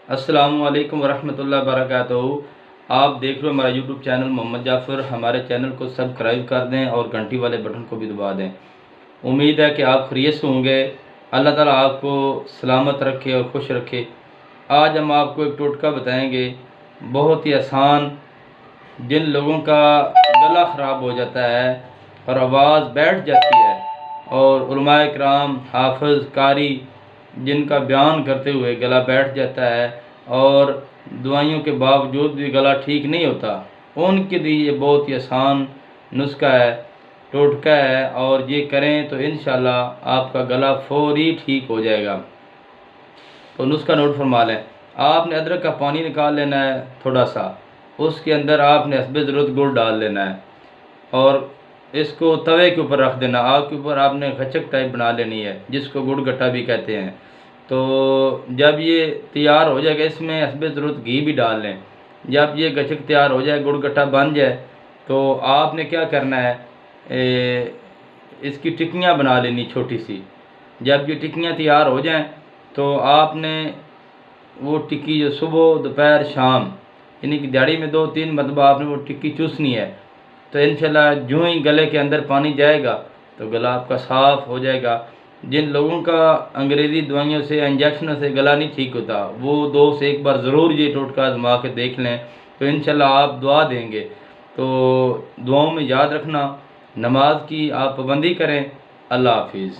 अस्सलामुअलैकुम वरहमतुल्लाहि वबरकातुहू। आप देख रहे हो हमारा यूट्यूब चैनल मोहम्मद जाफ़र। हमारे चैनल को सब्सक्राइब कर दें और घंटी वाले बटन को भी दबा दें। उम्मीद है कि आप खैरियत से होंगे। अल्लाह ताला आपको सलामत रखे और खुश रखे। आज हम आपको एक टोटका बताएंगे, बहुत ही आसान। जिन लोगों का गला ख़राब हो जाता है और आवाज़ बैठ जाती है और उलमाए किराम, हाफिज़, कारी जिनका बयान करते हुए गला बैठ जाता है और दवाइयों के बावजूद भी गला ठीक नहीं होता, उनके लिए ये बहुत ही आसान नुस्खा है, टोटका है। और ये करें तो इंशाल्लाह आपका गला फौरी ठीक हो जाएगा। तो नुस्खा नोट फरमा लें। आपने अदरक का पानी निकाल लेना है थोड़ा सा, उसके अंदर आपने हस्बे ज़रूरत गुड़ डाल लेना है और इसको तवे के ऊपर रख देना। आग के ऊपर आपने गचक टाइप बना लेनी है, जिसको गुड़ गट्टा भी कहते हैं। तो जब ये तैयार हो जाएगा, इसमें हस्बे ज़रूरत घी भी डाल लें। जब ये गचक तैयार हो जाए, गुड़ गट्टा बन जाए, तो आपने क्या करना है, इसकी टिक्कियाँ बना लेनी छोटी सी। जब ये टिक्कियाँ तैयार हो जाएं, तो आपने वो टिक्की जो सुबह दोपहर शाम यानी कि दिहाड़ी में 2-3 मरतबा आपने वो टिक्की चूसनी है। तो इंशाल्लाह जो ही गले के अंदर पानी जाएगा तो गला आपका साफ़ हो जाएगा। जिन लोगों का अंग्रेज़ी दवाइयों से, इंजेक्शनों से गला नहीं ठीक होता, वो 2 से 1 बार ज़रूर ये टोटका आज़मा के देख लें, तो इंशाल्लाह आप दुआ देंगे। तो दुआओं में याद रखना, नमाज की आप पाबंदी करें। अल्लाह हाफिज़।